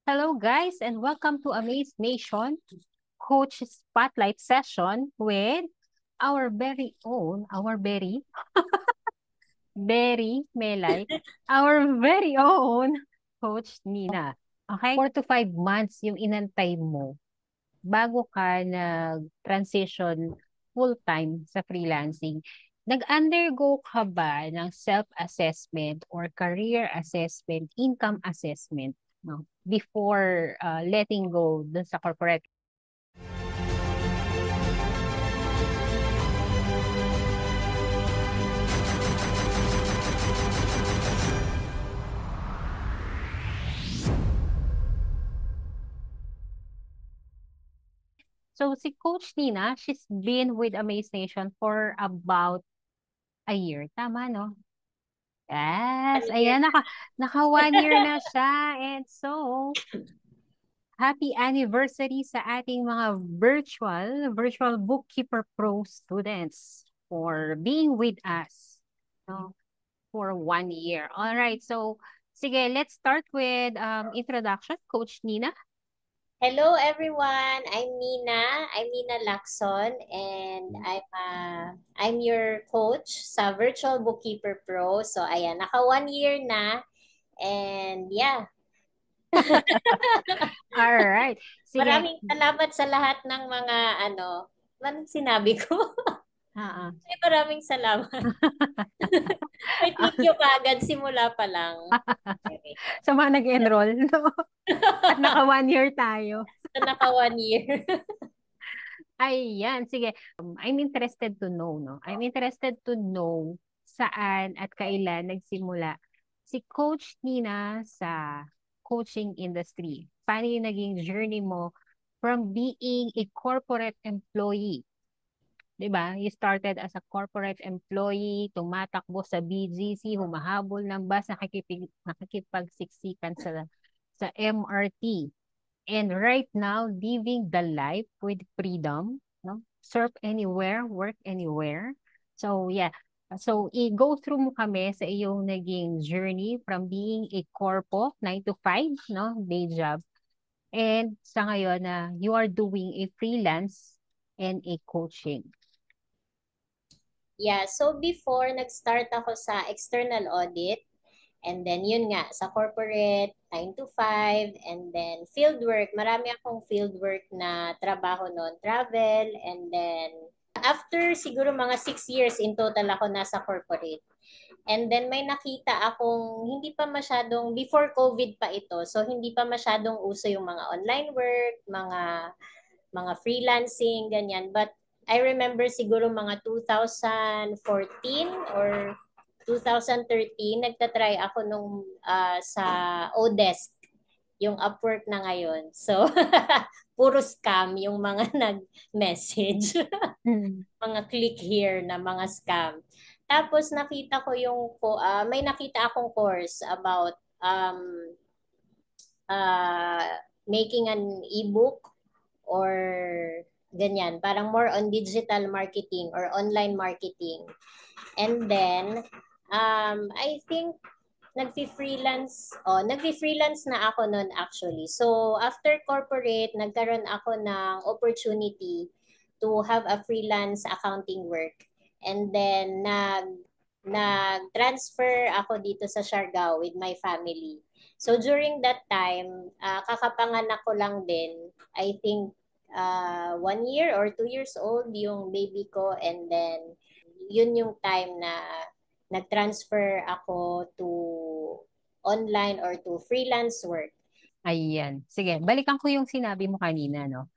Hello, guys, and welcome to Amaze Nation Coach Spotlight Session with our very Melay, our very own Coach Nina. Okay? 4 to 5 months yung inantay mo bago ka nag-transition full-time sa freelancing. Nag-undergo ka ba ng self-assessment or career assessment, income assessment, no? Before letting go dun sa corporate. So si Coach Nina, she's been with Amaze Nation for about a year. Tama, no? Yes, 1 year. ayan, naka 1 year na siya. And so, happy anniversary sa ating mga virtual Bookkeeper Pro students for being with us, no, for 1 year. All right, so sige, let's start with introduction. Coach Nina. Hello everyone. I'm Nina Lacson and I'm your coach sa Virtual Bookkeeper Pro. So ayan, naka 1 year na and yeah. All right, sige. Maraming salamat sa lahat ng mga anong sinabi ko? Ah, Ay, maraming salamat. May thank you kagad simula pa lang. Okay. sa mga nag-enroll, no? At naka 1 year tayo. So, naka 1 year. Ayan, sige. I'm interested to know, no? I'm interested to know saan at kailan nagsimula si Coach Nina sa coaching industry. Paano yung naging journey mo from being a corporate employee? 'Di ba? You started as a corporate employee, tumatakbo sa BGC, humahabol ng bus, nakikipagsiksikan sa MRT. And right now, living the life with freedom, no? Surf anywhere, work anywhere. So, yeah. So, i-go through mo kami sa iyong naging journey from being a corpo, 9 to 5, no? Day job. And sa ngayon na you are doing a freelance and a coaching. Yeah, so before nag-start ako sa external audit. And then yun nga, sa corporate, 9 to 5, and then field work. Marami akong field work na trabaho noon, travel, and then after siguro mga 6 years in total ako nasa corporate. And then may nakita akong hindi pa masyadong, before COVID pa ito, so hindi pa masyadong uso yung mga online work, mga freelancing, ganyan. But I remember siguro mga 2014 or 2013, nagtatry ako nung sa Odesk, yung Upwork na ngayon. So, puro scam yung mga nag-message. Mga click here na mga scam. Tapos nakita ko may nakita akong course about uh, making an ebook or ganyan. Parang more on digital marketing or online marketing. And then, I think nagfi-freelance na ako noon actually. So, after corporate, nagkaroon ako ng opportunity to have a freelance accounting work. And then, nag-transfer ako dito sa Siargao with my family. So, during that time, kakapanganak ko lang din, I think, 1 year or 2 years old yung baby ko. And then, yun yung time na nag-transfer ako to online or to freelance work. Ayan. Sige, balikan ko yung sinabi mo kanina, no?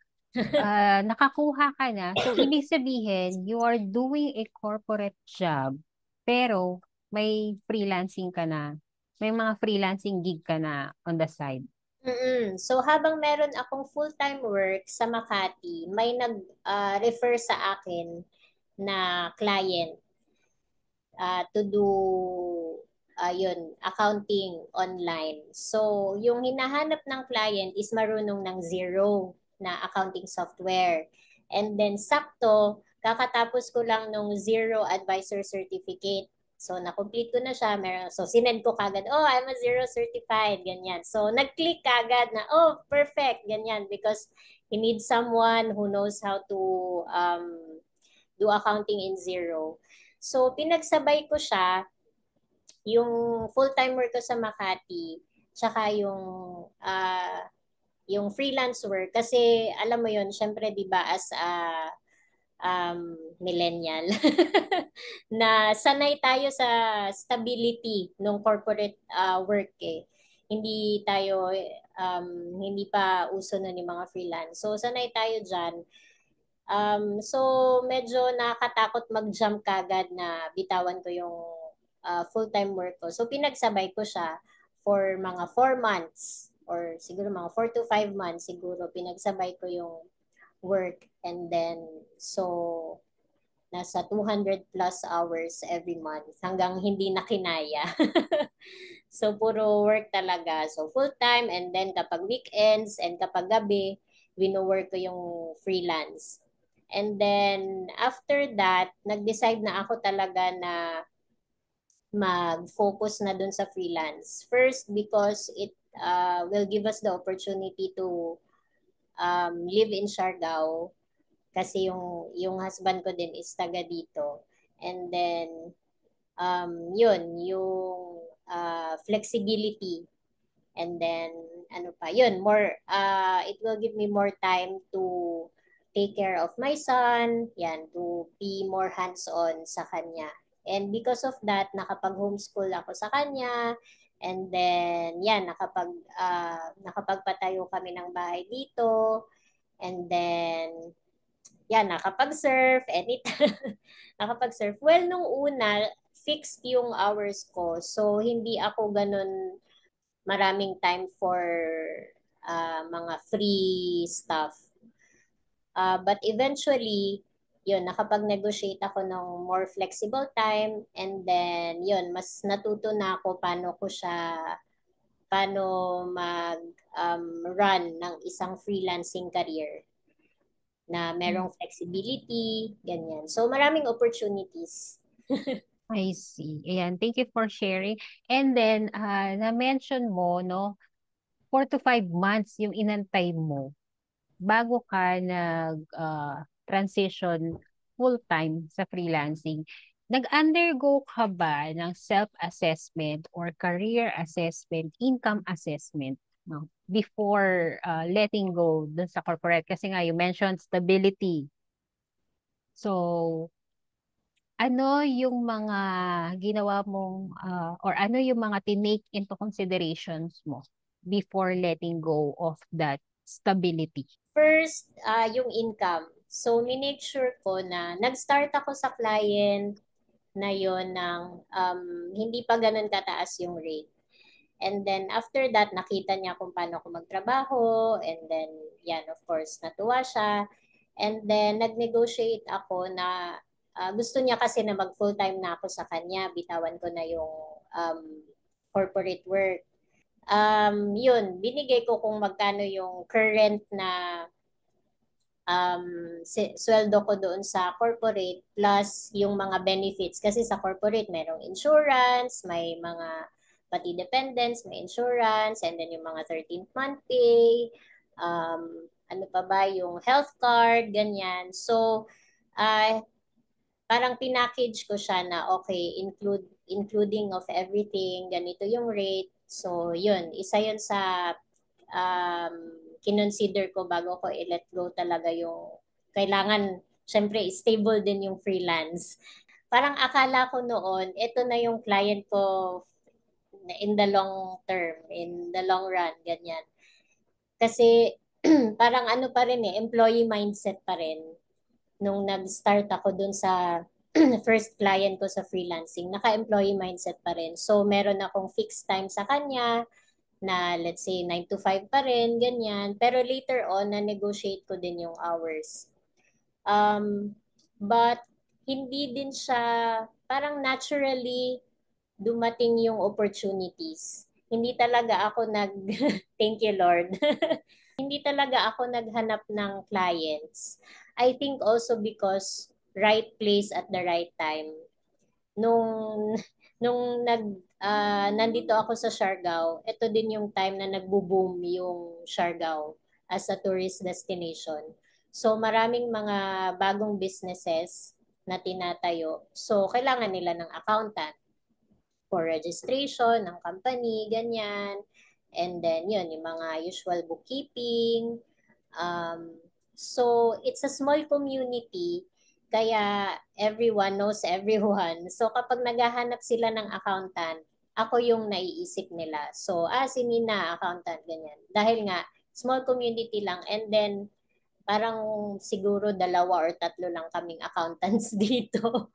Nakakuha ka na. So, ibig sabihin, you are doing a corporate job, pero may freelancing ka na. May mga freelancing gig ka na on the side. So habang meron akong full-time work sa Makati, may nag-refer sa akin na client to do yun, accounting online. So, yung hinahanap ng client is marunong ng zero na accounting software. And then, sakto, kakatapos ko lang nung Zero Advisor Certificate. So, na-complete ko na siya. So, sinend ko kagad, oh, I'm a zero certified, ganyan. So, nag-click kagad na, oh, perfect, ganyan. Because he needs someone who knows how to do accounting in zero. So, pinagsabay ko siya, yung full-time work ko sa Makati, tsaka yung freelance work. Kasi, alam mo yun, syempre, di ba, as a millennial na sanay tayo sa stability ng corporate work eh. Hindi tayo hindi pa uso na ni mga freelance. So sanay tayo diyan. So medyo nakakatakot mag-jump kagad na bitawan ko yung full-time work ko. So pinagsabay ko siya for mga 4 months or siguro mga 4 to 5 months siguro pinagsabay ko yung work, and then so nasa 200 plus hours every month hanggang hindi na kinaya. So puro work talaga. So full time, and then kapag weekends and kapag gabi, wino-work ko yung freelance. And then after that, nag-decide na ako talaga na mag-focus na dun sa freelance. First, because it will give us the opportunity to live in Siargao kasi yung husband ko din is taga dito. And then yun, yung flexibility. And then ano pa, yun, more it will give me more time to take care of my son, yan, to be more hands-on sa kanya. And because of that, nakapag-homeschool ako sa kanya. And then, yan, nakapagpatayo kami ng bahay dito. And then, yan, nakapag-surf, anytime. Nakapag-surf. Well, nung una, fixed yung hours ko. So, hindi ako ganun maraming time for mga free stuff. But eventually, yun, nakapag-negotiate ako ng more flexible time, and then, yun, mas natuto na ako paano mag-run ng isang freelancing career na merong flexibility, ganyan. So, maraming opportunities. I see. Ayan, thank you for sharing. And then, na-mention mo, no, 4 to 5 months yung inantay mo bago ka nag-transition full-time sa freelancing. Nag-undergo ka ba ng self-assessment or career assessment, income assessment, no? Before letting go dun sa corporate? Kasi nga, you mentioned stability. So, ano yung mga ginawa mong or ano yung mga tinake into considerations mo before letting go of that stability? First, yung income. So, minake sure ko na nag-start ako sa client na yon ng hindi pa ganun kataas yung rate. And then, after that, nakita niya kung paano ako magtrabaho. And then, yan, of course, natuwa siya. And then, nag-negotiate ako na gusto niya kasi na mag-full-time na ako sa kanya. Bitawan ko na yung corporate work. Yun, binigay ko kung magkano yung current na sweldo ko doon sa corporate plus yung mga benefits. Kasi sa corporate, merong insurance, may mga pati dependents, may insurance, and then yung mga 13th month pay, ano pa ba, yung health card, ganyan. So, parang pinackage ko siya na okay, including of everything, ganito yung rate. So, yun, isa yun sa kinonsider ko bago ko i-let go talaga yung kailangan, syempre, stable din yung freelance. Parang akala ko noon, ito na yung client ko in the long term, in the long run, ganyan. Kasi parang ano pa rin employee mindset pa rin nung nag-start ako dun sa first client ko sa freelancing, naka-employee mindset pa rin. So, meron akong fixed time sa kanya na let's say 9 to 5 pa rin, ganyan. Pero later on, na-negotiate ko din yung hours. But hindi din siya, parang naturally dumating yung opportunities. Hindi talaga ako thank you Lord. Hindi talaga ako naghanap ng clients. I think also because right place at the right time. Nung nandito ako sa Siargao, ito din yung time na nagbo-boom yung Siargao as a tourist destination. So maraming mga bagong businesses na tinatayo. So kailangan nila ng accountant for registration ng company, ganyan. And then yun, yung mga usual bookkeeping. So it's a small community, kaya everyone knows everyone. So kapag naghahanap sila ng accountant, ako yung naiisip nila. So, si Nina, accountant, ganyan. Dahil nga, small community lang. And then, parang siguro 2 or 3 lang kaming accountants dito.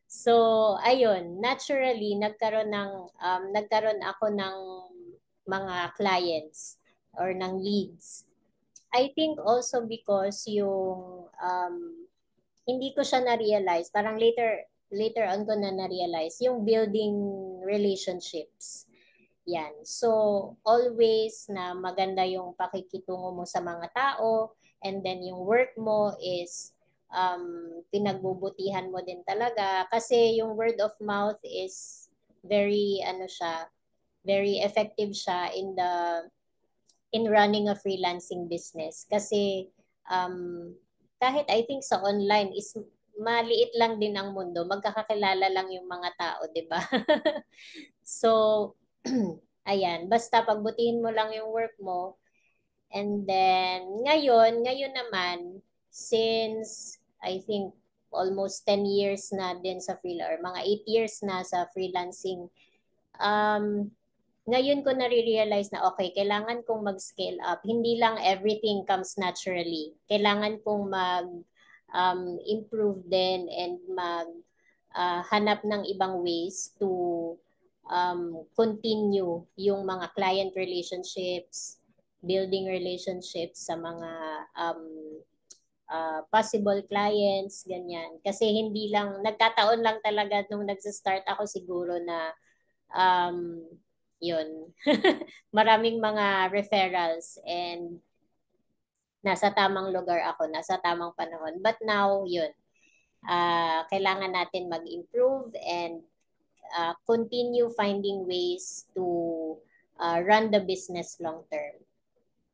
So, ayun, naturally nagkaroon ako ng mga clients or ng leads. I think also because yung hindi ko siya na-realize, parang later on ko na-realize yung building relationships. Yan. So, always na maganda yung pakikitungo mo sa mga tao, and then yung work mo is pinagbubutihan mo din talaga kasi yung word of mouth is very ano siya, very effective siya in running a freelancing business kasi um, kahit I think sa online is maliit lang din ang mundo, magkakakilala lang yung mga tao, 'di ba? So, ayan, basta pagbutihin mo lang yung work mo. And then, ngayon naman, since I think almost 10 years na din sa or mga 8 years na sa freelancing, um, ngayon ko na-realize na okay, kailangan kong mag-scale up. Hindi lang everything comes naturally. Kailangan kong improve din and hanap ng ibang ways to continue yung mga client relationships, building relationships sa mga um, possible clients, ganyan. Kasi hindi lang, nagkataon lang talaga nung nagsa-start ako siguro na um, yun, maraming mga referrals and nasa tamang lugar ako, nasa tamang panahon. But now, yun, kailangan natin mag-improve and continue finding ways to run the business long term.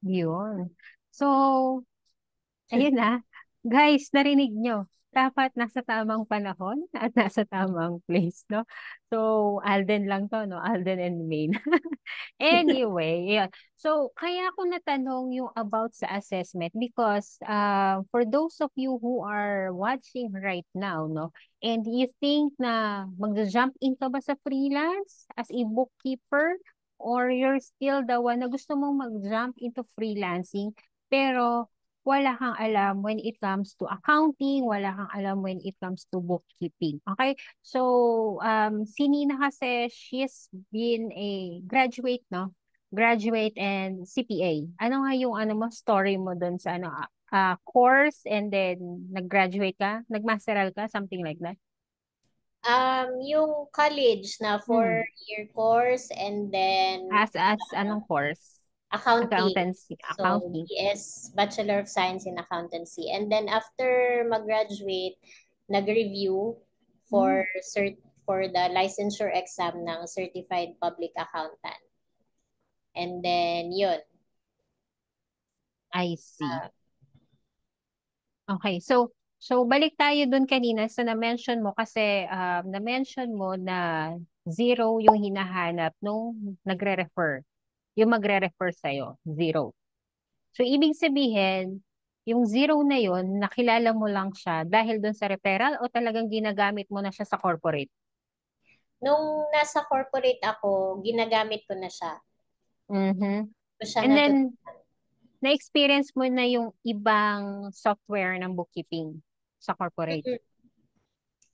Yun. So, ayun na. Guys, narinig nyo. Dapat nasa tamang panahon at nasa tamang place, no? So, Alden lang to, no? Alden and Maine. Anyway, yeah. So, kaya ako natanong yung about sa assessment because for those of you who are watching right now, no, and you think na mag-jump in ka ba sa freelance as a bookkeeper or you're still the one na gusto mong mag-jump into freelancing pero wala kang alam when it comes to accounting, wala kang alam when it comes to bookkeeping. Okay? So, si Nina kasi, she's been a graduate, no? Graduate and CPA. Ano nga yung ano mo, story mo doon sa ano, course and then nag-graduate ka, nag-masteral ka, something like that? Yung college na Hmm. 4-year course and then As anong course? accounting. Accountancy, So, accounting. BS, Bachelor of Science in Accountancy. And then after mag-graduate, nag-review Hmm. for the licensure exam ng Certified Public Accountant. And then, yun. I see. Okay, so balik tayo dun kanina sa na-mention mo kasi na-mention mo na zero yung hinahanap nung nagre-refer. Yung magre-refer sa'yo, zero. So ibig sabihin, yung zero na yun, nakilala mo lang siya dahil dun sa referral o talagang ginagamit mo na siya sa corporate? Nung nasa corporate ako, ginagamit ko na siya. Mhm. Ko siya And natutunan. then, na-experience mo na yung ibang software ng bookkeeping sa corporate?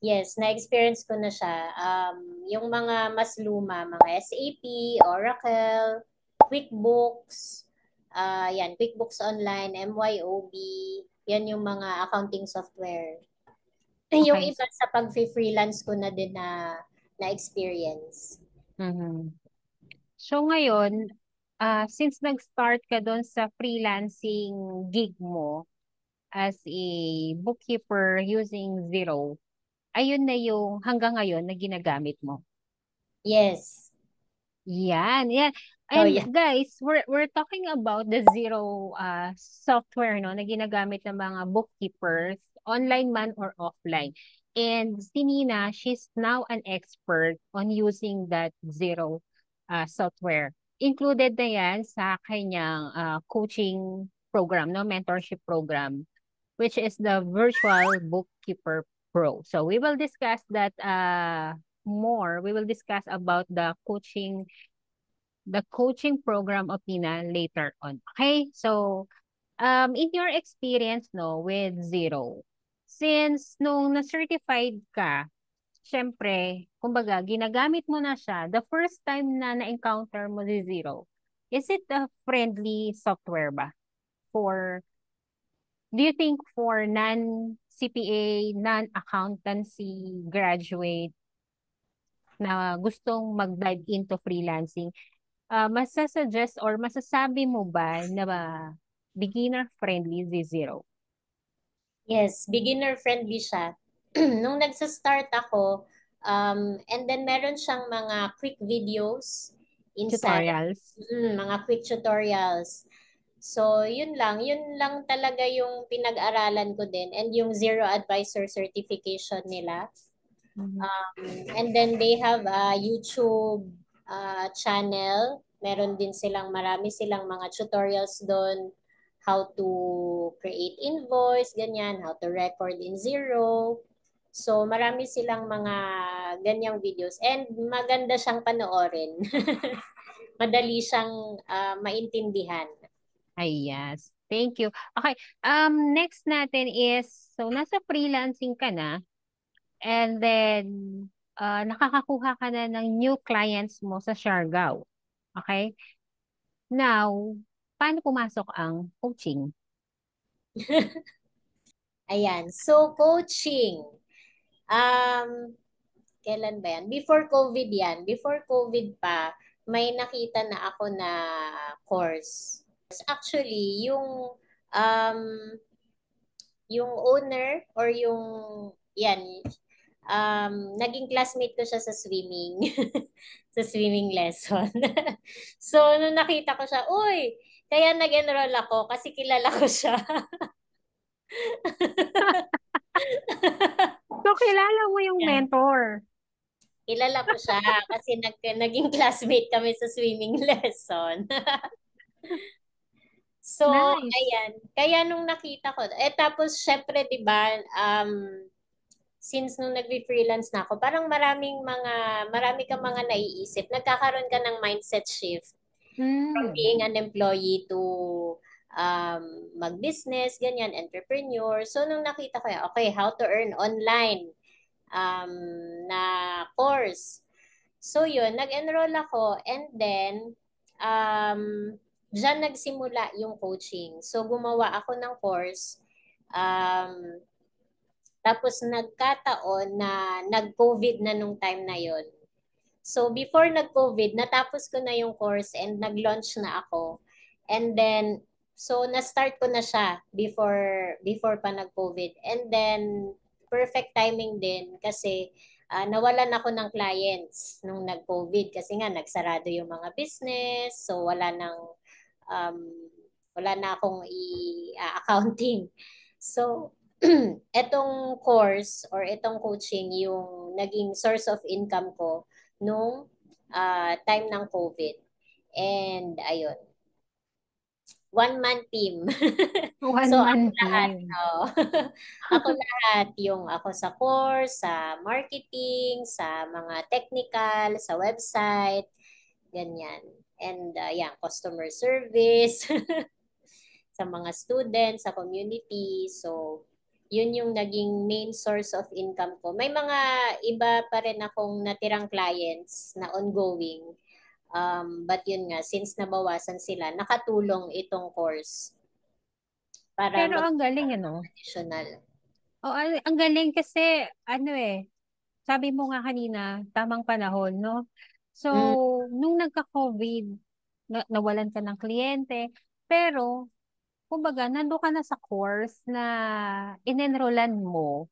Yes, na-experience ko na siya. Yung mga mas luma, mga SAP, Oracle, QuickBooks, QuickBooks Online, MYOB, yan yung mga accounting software. Yung Okay. iba sa pag-freelance ko na din na experience. Mhm. So ngayon, since nag-start ka doon sa freelancing gig mo as a bookkeeper using Zero, ayun na yung hanggang ngayon na ginagamit mo. Yes. Yan, yan. So, And yeah. guys, we're talking about the zero software no na ginagamit ng mga bookkeepers, online man or offline. And si Nina, she's now an expert on using that zero software. Included na yan sa kanyang coaching program, no, mentorship program, which is the Virtual Bookkeeper Pro. So we will discuss that more. We will discuss about the coaching program of Nina later on. Okay? So, in your experience, no, with Zero, since nung na-certified ka, syempre, kumbaga, ginagamit mo na siya, the first time na na-encounter mo si Zero, is it a friendly software ba? For, do you think for non-CPA, non-accountancy graduate na gustong mag-dive into freelancing, masasuggest or masasabi mo ba na ba beginner-friendly si Zero? Yes, beginner-friendly siya. Nung nagsa-start ako, and then meron siyang mga quick videos inside, Tutorials? mga quick tutorials. So, yun lang talaga yung pinag-aralan ko din and yung Zero Advisor certification nila. Mhm. And then they have a YouTube channel. Meron din marami silang mga tutorials doon. How to create invoice, ganyan. How to record in Zero. So, marami silang mga ganyang videos. And maganda siyang panoorin. Madali siyang maintindihan. Ay, yes. Thank you. Okay, next natin is, so nasa freelancing ka na, and then nakakakuha ka na ng new clients mo sa Siargao. Okay? Now, paano pumasok ang coaching? Ayan. So, coaching. Um, Kailan ba yan? Before COVID yan. Before COVID pa, may nakita na ako na course. Actually, um, yung owner or yan, naging classmate ko siya sa swimming. Sa swimming lesson. So, nung nakita ko siya, uy, kaya nag-enroll ako kasi kilala ko siya. So, kilala mo yung Yan. mentor. Kilala ko siya kasi naging classmate kami sa swimming lesson. So, Nice. ayan. Kaya nung nakita ko, tapos syempre, 'di ba, since nung nagbe-freelance na ako, parang marami kang mga naiisip. Nagkakaroon ka ng mindset shift from Mm. being an employee to mag-business, ganyan, entrepreneur. So, nung nakita ko, okay, how to earn online um, na course. So yun, nag-enroll ako and then um, diyan nagsimula yung coaching. So gumawa ako ng course. Um, Tapos nagkataon na nag-COVID na nung time na yon. So before nag-COVID, natapos ko na yung course and nag-launch na ako. And then so na-start ko na siya before pa nag-COVID. And then perfect timing din kasi nawalan ako ng clients nung nag-COVID kasi nga nagsarado yung mga business. So um, wala na akong accounting. So etong course or etong coaching yung naging source of income ko nung time ng COVID. And ayun, one-man team. So ako One-man lahat, team. oh. Ako lahat, yung ako sa course, sa marketing, sa mga technical, sa website, ganyan. And yan, customer service, sa mga students, sa community. So, yun yung naging main source of income ko. May mga iba pa rin akong natirang clients na ongoing. But yun nga, since nabawasan sila, nakatulong itong course para Pero ang galing, ano? mag-additional. O, ang galing kasi, ano sabi mo nga kanina, tamang panahon, no? So, Mm, nung nagka-COVID, nawalan ka ng kliyente, pero, kumbaga, nando ka na sa course na inenrollan mo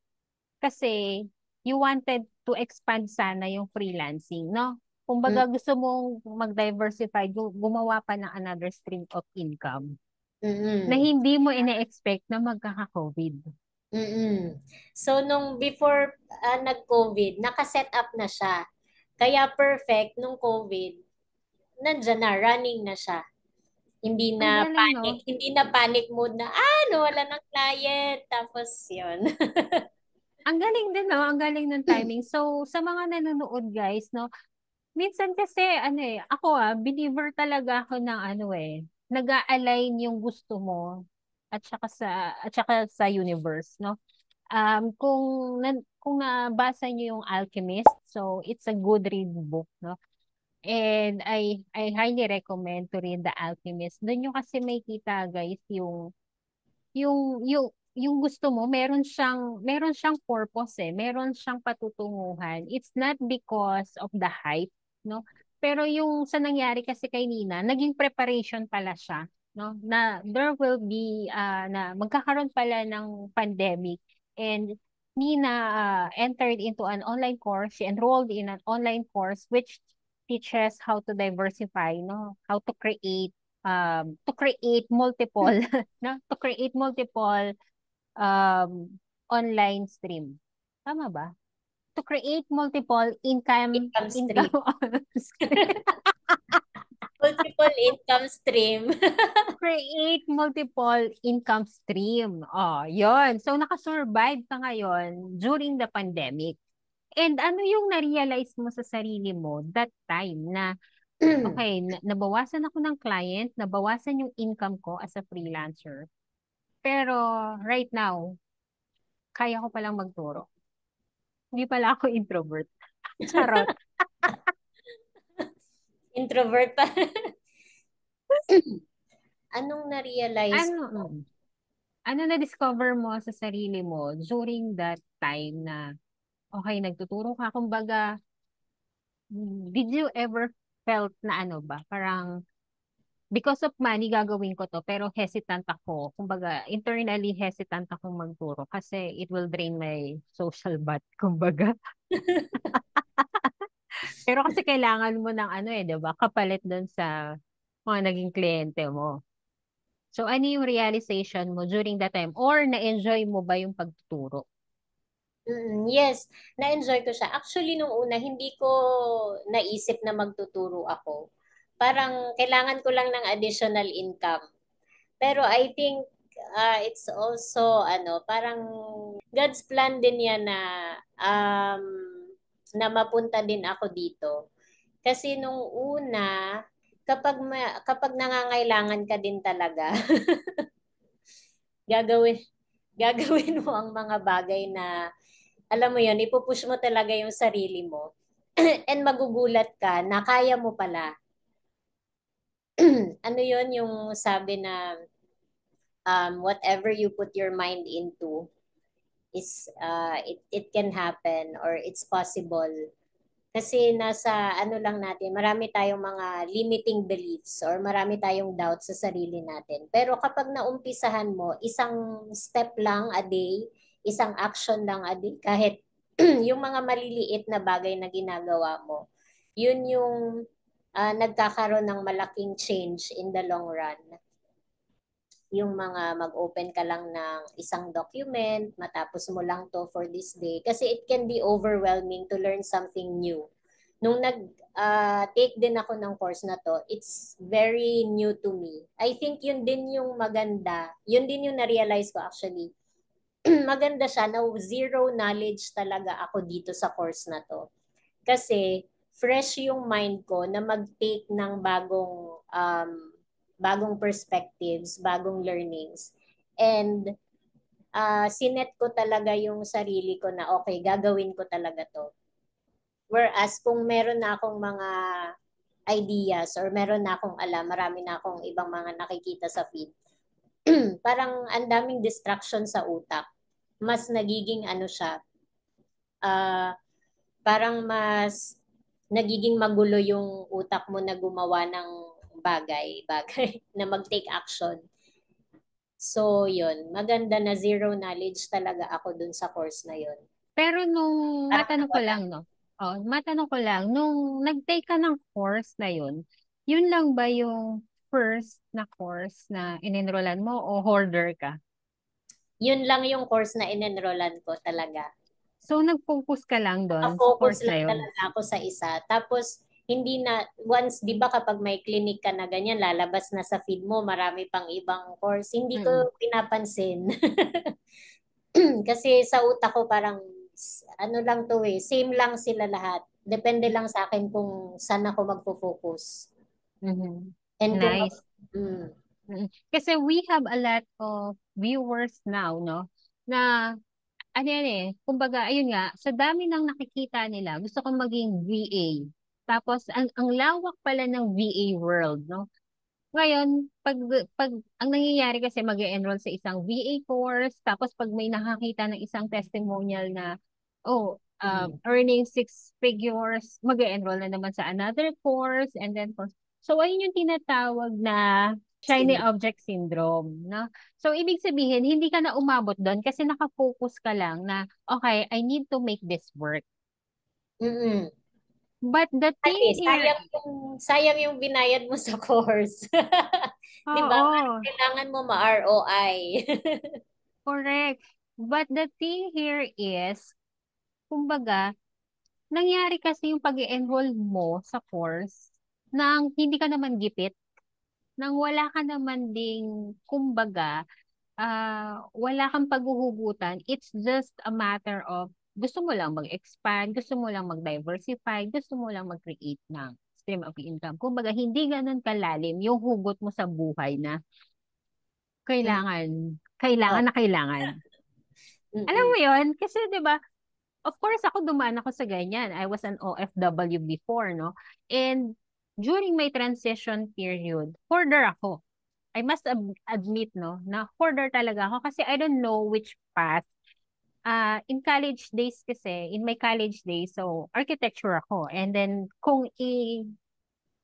kasi you wanted to expand sana yung freelancing, no? Kumbaga gusto mong mag-diversify, gumawa pa ng another stream of income na Mm-mm. hindi mo ine-expect na magkaka-COVID. Mm-mm. So, nung before nag-COVID, nakaset up na siya. Kaya perfect nung COVID, nandyan na, running na siya. Hindi Ang na galing, panic, no? hindi na panic mode na, nawala ng client. Tapos, yun. Ang galing din, no? Ang galing ng timing. So, sa mga nanonood, guys, no? Minsan kasi, ano eh, ako believer talaga ako ng ano eh, nag-a-align yung gusto mo at saka sa universe, no? Kung nabasa niyo yung Alchemist, so it's a good read book, no? And I highly recommend to read The Alchemist. Doon yung kasi may kita, guys, yung gusto mo, meron siyang purpose eh. Meron siyang patutunguhan. It's not because of the hype, no? Pero yung sa nangyari kasi kay Nina, naging preparation pala siya, no? Na there will be na magkakaroon pala ng pandemic, and Nina entered into an online course. She enrolled in an online course which teaches how to diversify, no? How to create multiple no? To create multiple online stream. Tama ba? To create multiple income Income stream. income stream. Multiple income stream. Create multiple income stream. Oh, yon. So nakasurvive ka ngayon during the pandemic. And ano yung na-realize mo sa sarili mo that time na okay, nabawasan ako ng client, nabawasan yung income ko as a freelancer. Pero right now, kaya ko palang magturo. Hindi pala ako introvert. Charot. Introvert pa. Anong na-realize Ano, mo? ano na-discover mo sa sarili mo during that time na, okay, nagtuturo ka, kumbaga, did you ever felt na ano ba, parang, because of money gagawin ko to, pero hesitant ako, kumbaga, internally hesitant akong magturo kasi it will drain my social bat, kumbaga. Pero kasi kailangan mo ng ano eh, 'di ba? Kapalit doon sa mga naging kliyente mo. So, ano yung realization mo during that time? Or na-enjoy mo ba yung pagtuturo? Yes, na-enjoy ko siya. Actually, nung una, hindi ko naisip na magtuturo ako. Parang kailangan ko lang ng additional income. Pero I think it's also parang God's plan din yan um, na mapunta din ako dito. Kasi nung una, kapag nangangailangan ka din talaga, gagawin gagawin mo ang mga bagay na alam mo yon, ipupush mo talaga yung sarili mo. And magugulat ka na kaya mo pala. Ano yon yung sabi na whatever you put your mind into is it can happen or it's possible. Kasi nasa ano lang natin, marami tayong mga limiting beliefs or marami tayong doubts sa sarili natin. Pero kapag naumpisahan mo, isang step lang a day, isang action lang a day, kahit yung mga maliliit na bagay na ginagawa mo, yun yung nagkakaroon ng malaking change in the long run. Yung mga mag-open ka lang ng isang document, matapos mo lang to for this day. Kasi it can be overwhelming to learn something new. Nung nag-take din ako ng course na to, it's very new to me. I think yun din yung maganda. Yun din yung na-realize ko actually. Maganda siya na zero knowledge talaga ako dito sa course na to. Kasi fresh yung mind ko na mag-take ng bagong perspectives, bagong learnings. And sinet ko talaga yung sarili ko na okay, gagawin ko talaga to. Whereas kung meron na akong mga ideas or meron na akong alam, marami na akong ibang mga nakikita sa feed, parang ang daming distraction sa utak. Mas nagiging ano siya, uh, parang mas nagiging magulo yung utak mo na gumawa ng bagay na mag-take action. So, yun. Maganda na zero knowledge talaga ako dun sa course na yun. Pero nung Parang matanong ko nawala. lang, no? Oh, matanong ko lang, nung nag-take ka ng course na yun lang ba yung first na course na in-enrollan mo o hoarder ka? Yun lang yung course na in-enrollan ko talaga. So, nag-focus ka lang doon sa Naka-focus course na lang yun? talaga ako sa isa. Tapos, hindi na, once, di ba kapag may clinic ka na ganyan, lalabas na sa feed mo, marami pang ibang course. Hindi ko Mm. pinapansin. Kasi sa utak ko parang, ano lang to eh, same lang sila lahat. Depende lang sa akin kung saan ako magpo-focus. Mhm. And kung, Nice. mm, Mm. Kasi we have a lot of viewers now, no? Na, ano yan eh, kumbaga, ayun nga, sa dami ng nakikita nila, gusto kong maging VA. Tapos, ang lawak pala ng VA world, no? Ngayon, pag ang nangyayari kasi mag-enroll sa isang VA course, tapos pag may nakakita ng isang testimonial na, oh, mm, earning six figures, mag-enroll na naman sa another course, and then course. So, ayun yung tinatawag na shiny object syndrome, no? So, ibig sabihin, hindi ka na umabot doon kasi nakafocus ka lang na, okay, I need to make this work. mm. But the Kasi thing here, sayang yung binayad mo sa course. 'Di ba? Parang oo, kailangan mo ma-ROI. correct. But the thing here is, kumbaga, nangyari kasi yung pag-enroll mo sa course nang hindi ka naman gipit, nang wala ka naman ding, kumbaga, wala kang paghuhugutan. It's just a matter of gusto mo lang mag-expand, gusto mo lang mag-diversify, gusto mo lang mag-create ng stream of income. Kumbaga, hindi ganun kalalim yung hugot mo sa buhay na Mm. kailangan, Oh, kailangan na kailangan. Alam mm. mo yon kasi 'di ba, of course, ako dumaan ako sa ganyan. I was an OFW before, no? And during my transition period, hoarder ako. I must admit, no, na hoarder talaga ako kasi I don't know which path. In college days kasi, in my college days, so architecture ako. And then kung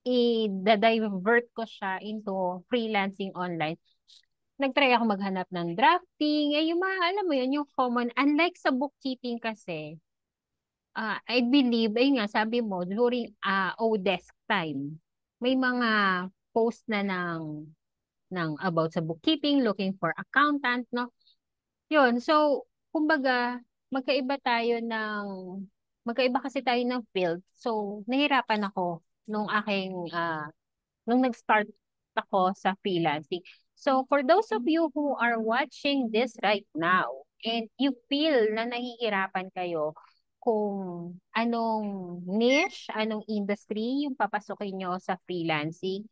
i-divert ko siya into freelancing online, nag-try ako maghanap ng drafting, eh yung mga, alam mo yun, yung common, unlike sa bookkeeping kasi, I believe, ayun nga, sabi mo, during O-desk time, may mga post na ng about sa bookkeeping, looking for accountant, no? Yun, so, kumbaga, magkaiba tayo ng, magkaiba kasi tayo ng field. So, nahirapan ako nung nag-start ako sa freelancing. So, for those of you who are watching this right now, and you feel na nahihirapan kayo kung anong niche, anong industry yung papasukin nyo sa freelancing,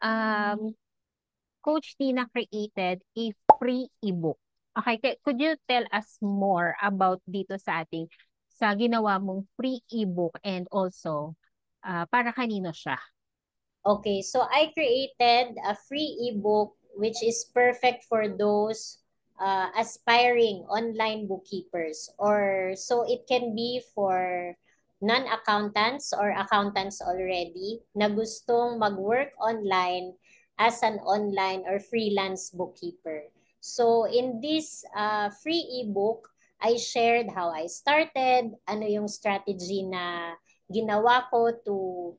um, Coach Tina created a free ebook. Okay, could you tell us more about dito sa ating sa ginawa mong free ebook and also para kanino siya? Okay, so I created a free ebook which is perfect for those aspiring online bookkeepers, or so it can be for non-accountants or accountants already na gustong mag-work online as an online or freelance bookkeeper. So in this free ebook, I shared how I started, ano yung strategy na ginawa ko to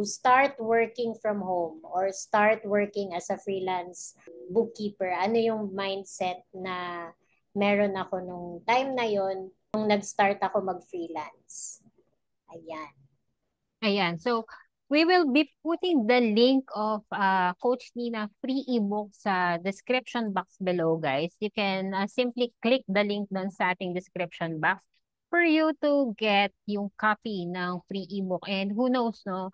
start working from home or start working as a freelance bookkeeper. Ano yung mindset na meron ako nung time na yon nung nag-start ako mag-freelance. Ayan. Ayan. So, we will be putting the link of Coach Nina free ebook sa description box below, guys. You can simply click the link doon sa ating description box for you to get yung copy ng free ebook. And who knows, no?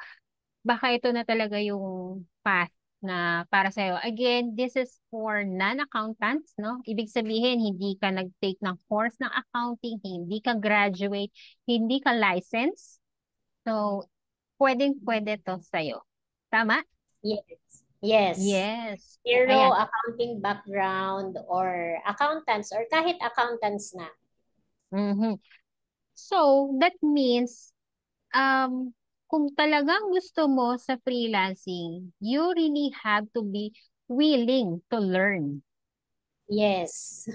Baka ito na talaga yung path na para sa'yo. Again, this is for non-accountants, no? Ibig sabihin, hindi ka nag-take ng course ng accounting, hindi ka graduate, hindi ka licensed. So, pwedeng-pwede to sa'yo. Tama? Yes. Yes. Yes. Zero Ayan. accounting background or accountants or kahit accountants na. Mhm. So, that means, um, kung talagang gusto mo sa freelancing, you really have to be willing to learn. Yes.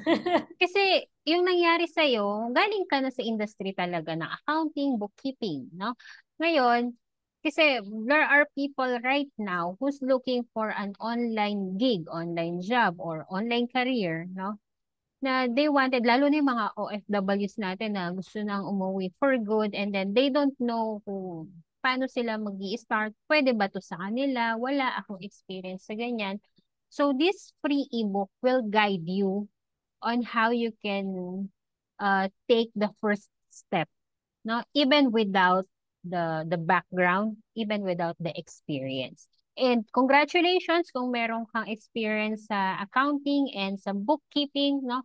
Kasi yung nangyari sa'yo, galing ka na sa industry talaga ng accounting, bookkeeping, no? Ngayon, kasi there are people right now who's looking for an online gig, online job, or online career, no? Na they wanted, lalo na yung mga OFWs natin na gusto nang umuwi for good and then they don't know kung paano sila mag start. Pwede ba to sa kanila? Wala akong experience sa ganyan. So this free ebook will guide you on how you can take the first step, no? Even without the background, even without the experience. And congratulations kung meron kang experience sa accounting and sa bookkeeping, no?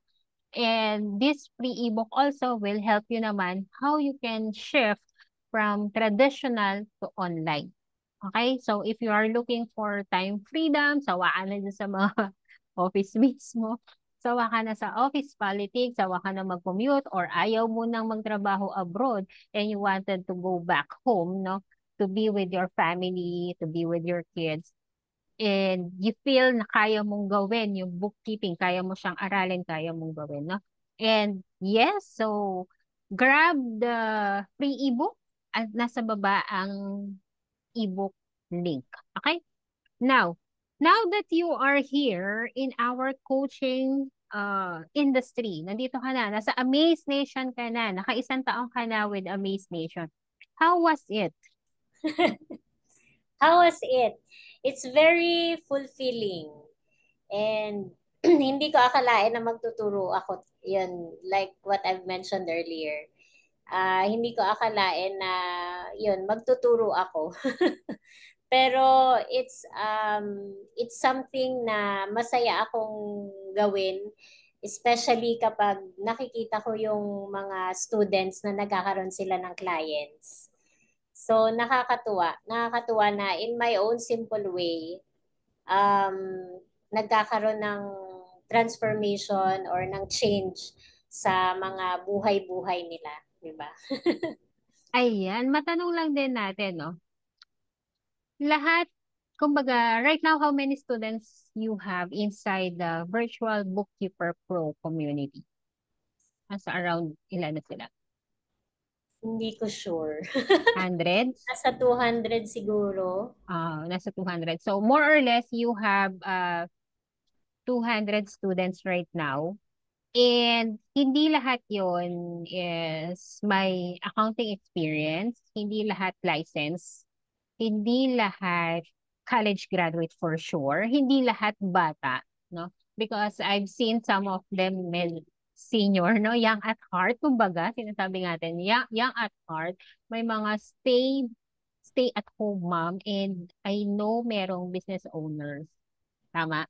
And this free ebook also will help you naman how you can shift from traditional to online. Okay? So if you are looking for time freedom, sawa ka na dyan sa mga office mismo, sawa ka na sa office politics, sawa ka na mag-commute, or ayaw mo nang magtrabaho abroad and you wanted to go back home, no? To be with your family, to be with your kids, and you feel na kaya mong gawin yung bookkeeping, kaya mo siyang aralin, kaya mong gawin, no? And yes, so grab the free ebook at nasa baba ang ebook link. Okay? Now, now that you are here in our coaching industry, nandito ka na, nasa Amaze Nation ka na, nakaisang taong ka na with Amaze Nation. How was it? How was it? It's very fulfilling. And hindi ko akalain na magtuturo ako. Yun, like what I've mentioned earlier. Hindi ko akalain na yun, magtuturo ako. Pero it's something na masaya akong gawin, especially kapag nakikita ko yung mga students na nagkakaroon sila ng clients. So nakakatuwa. Nakakatuwa na in my own simple way, um, nagkakaroon ng transformation or ng change sa mga buhay-buhay nila, di ba? Ayan, matanong lang din natin, no? Lahat, kumbaga, right now, how many students you have inside the Virtual Bookkeeper Pro community? Nasa around ilan na sila? Hindi ko sure. Hundreds? Nasa 200 siguro. Nasa 200. So, more or less, you have 200 students right now. And hindi lahat yon is my accounting experience. Hindi lahat license. Hindi lahat college graduate for sure. Hindi lahat bata, no? Because I've seen some of them senior, no? Young at heart, kumbaga, sinasabi natin, young at heart. May mga stay at home mom and I know merong business owners. Tama?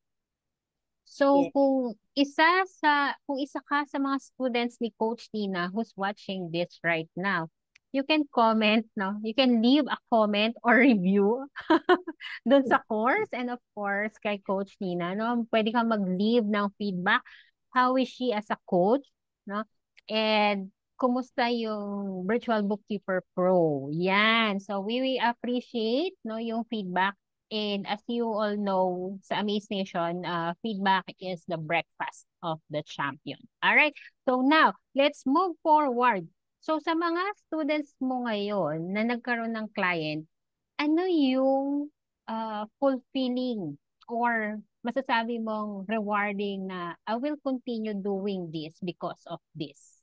So Yeah. kung isa ka sa mga students ni Coach Tina who's watching this right now, you can comment, no? You can leave a comment or review dun sa course and of course kay Coach Tina, no? Pwede kang mag-leave ng feedback. How is she as a coach, no? And kumusta yung Virtual Bookkeeper Pro? Yan. So we appreciate, no, yung feedback. And as you all know, sa Amaze Nation, feedback is the breakfast of the champion. All right. So now, let's move forward. So sa mga students mo ngayon na nagkaroon ng client, ano yung fulfilling or masasabi mong rewarding na I will continue doing this because of this?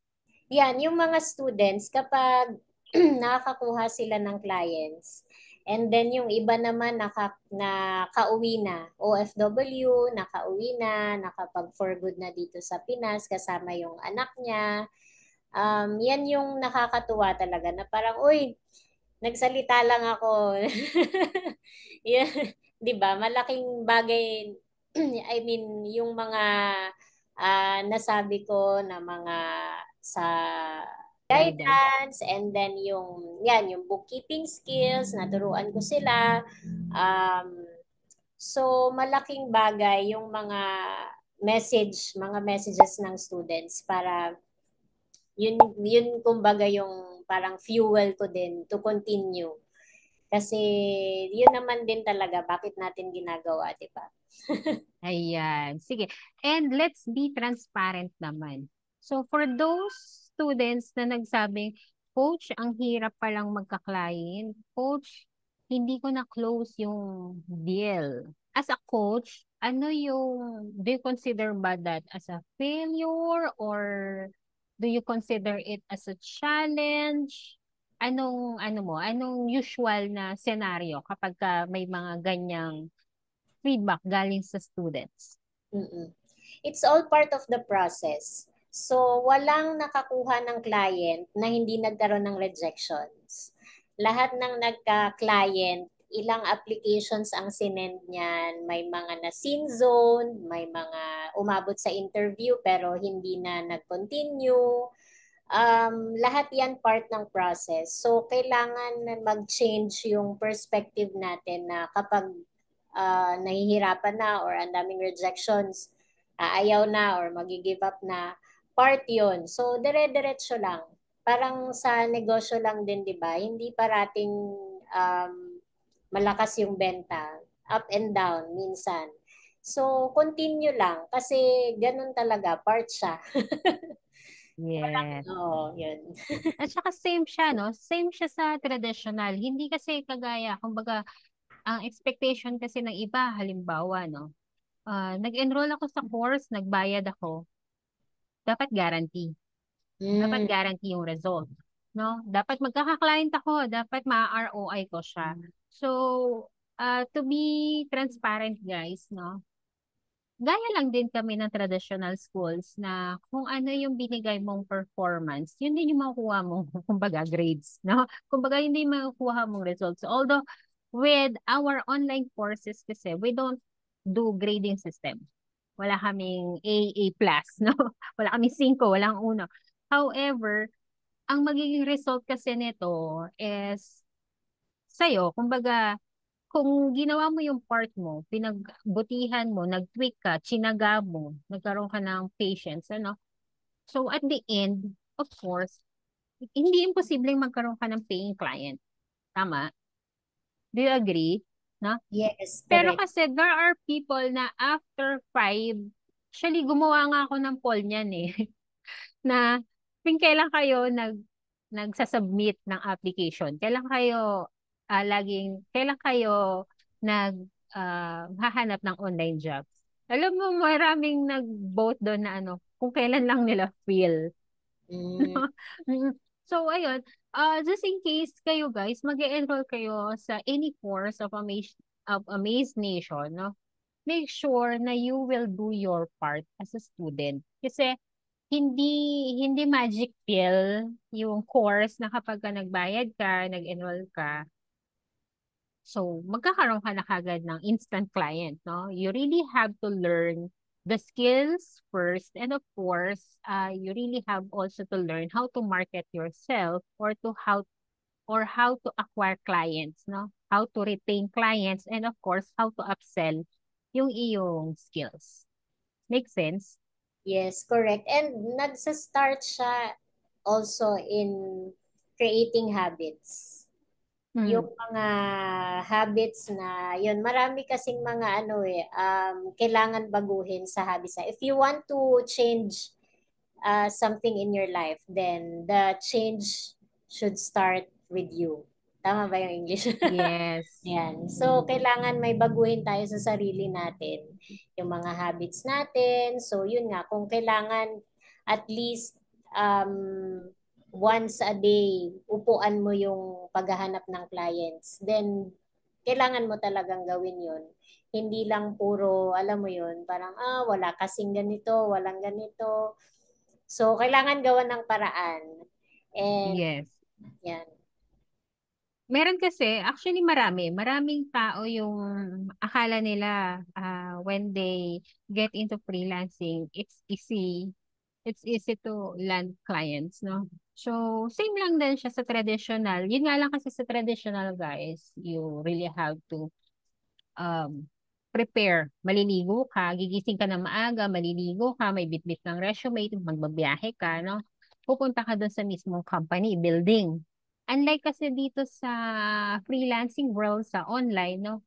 Yan, yung mga students, kapag nakakakuha sila ng clients, and then yung iba naman nakauwi na, OFW, nakauwi na, nakapag for good na dito sa Pinas, kasama yung anak niya. Yan yung nakakatuwa talaga na parang, uy, nagsalita lang ako. Yan, 'di ba? Malaking bagay I mean, yung mga nasabi ko na mga sa Guidance. guidance and then yung bookkeeping skills, naturuan ko sila. Um, so malaking bagay yung mga messages ng students para yun kumbaga yung parang fuel ko din to continue. Kasi yun naman din talaga bakit natin ginagawa, 'di ba? Ayan. Sige. And let's be transparent naman. So for those students na nagsabing, Coach, ang hirap palang magka-client. Coach, hindi ko na-close yung deal. As a coach, do you consider ba that as a failure or do you consider it as a challenge? Anong usual na senaryo kapag may mga ganyang feedback galing sa students? Mm-mm. It's all part of the process. So, walang nakakuha ng client na hindi nagkaroon ng rejections. Lahat ng nagka-client, ilang applications ang sinend niyan. May mga na sin zone, may mga umabot sa interview pero hindi na nag-continue. Lahat yan part ng process. So, kailangan na mag-change yung perspective natin na kapag nahihirapan na or ang daming rejections, ayaw na or magi-give up na, part yun. So, dire-diretso lang. Parang sa negosyo lang din, di ba? Hindi parating um, malakas yung benta. Up and down minsan. So, continue lang. Kasi ganun talaga, part siya. Yes. Oo, yun. At saka same siya, no? Same siya sa traditional. Hindi kasi kagaya, kumbaga, ang expectation kasi ng iba, halimbawa, no? Nag-enroll ako sa course, nagbayad ako, dapat guarantee. Dapat Mm, guarantee yung result. No? Dapat magkaka-client ako, dapat ma-ROI ko siya. So, to be transparent, guys, no? Gaya lang din kami ng traditional schools na kung ano yung binigay mong performance, yun din yung makukuha mong, kumbaga, grades, no? Kumbaga, hindi makukuha mong results. Although, with our online courses kasi, we don't do grading system. Wala kaming A plus, no? Wala kaming 5, walang 1. However, ang magiging result kasi nito is sa'yo, kumbaga, kung ginawa mo yung part mo, pinagbutihan mo, nag-tweak ka, chinaga mo, nagkaroon ka ng patience, ano? So, at the end, of course, hindi imposibleng magkaroon ka ng paying client. Tama? Do you agree? No? yes, Pero correct. kasi there are people na after 5, actually gumawa nga ako ng poll niyan eh, na kung kailan kayo nagsasubmit ng application, kailan kayo nag hahanap ng online jobs. Alam mo, maraming nag-vote doon na kung kailan lang nila feel. Mm, Mm. So, ayun, just in case kayo guys, mag-enroll kayo sa any course of Amaze Nation, no? Make sure na you will do your part as a student. Kasi hindi magic pill yung course na kapag ka nagbayad ka, nag-enroll ka, so magkakaroon ka na kagad ng instant client, no? You really have to learn the skills first, and of course, you really have also to learn how to market yourself or how to acquire clients, no? How to retain clients, and of course, how to upsell yung iyong skills. Make sense? yes, correct. And nagsa-start siya also in creating habits. Yung Hmm. mga habits na, yun, marami kasing mga kailangan baguhin sa habits. If you want to change something in your life, then the change should start with you. Tama ba yung English? Yes. Yan. So, kailangan may baguhin tayo sa sarili natin. Yung mga habits natin. So, yun nga, kung kailangan at least once a day, upuan mo yung paghahanap ng clients, then kailangan mo talagang gawin yun. Hindi lang puro, alam mo yun, parang, wala kasing ganito, walang ganito. So, kailangan gawan ng paraan. And, Yes. yan. Meron kasi, actually maraming tao yung akala nila when they get into freelancing, it's easy to land clients, no? So, same lang din siya sa traditional. Yun nga lang kasi sa traditional, guys, you really have to um, prepare. Maliligo ka, gigising ka na maaga, maliligo ka, may bitbit ng resume, magbabiyahe ka, no? Pupunta ka doon sa mismong company, building. Unlike kasi dito sa freelancing world, sa online, no?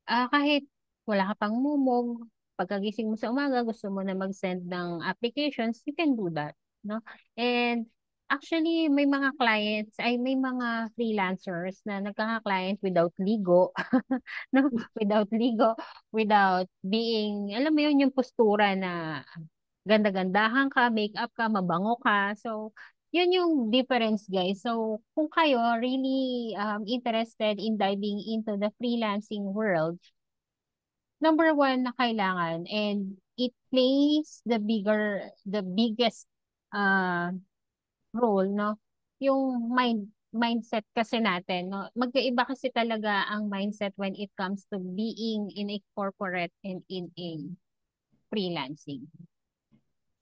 Kahit wala ka pang mumog, pagkagising mo sa umaga, gusto mo na mag-send ng applications, you can do that, no? And actually, may mga freelancers na nagkaka-client without ligo, no? Without ligo, without being, alam mo yun, yung postura na ganda-gandahan ka, make-up ka, mabango ka. So, yun yung difference, guys. So, kung kayo really interested in diving into the freelancing world, number one na kailangan, and it plays the biggest uh, role, no? Yung mindset kasi natin, no? Magkaiba kasi talaga ang mindset when it comes to being in a corporate and in a freelancing.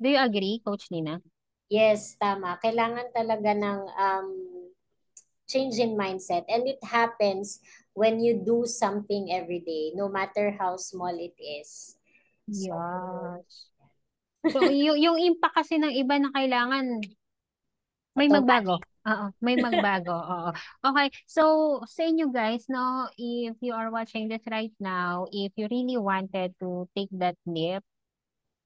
Do you agree, Coach Nina? Yes, tama. Kailangan talaga ng change in mindset. And it happens when you do something every day, no matter how small it is. So, Yes. So, yung impact kasi ng iba na kailangan may magbago. automatic. Oo, may magbago. Oo. Okay. So, sa inyo guys, no, if you are watching this right now, if you really wanted to take that leap,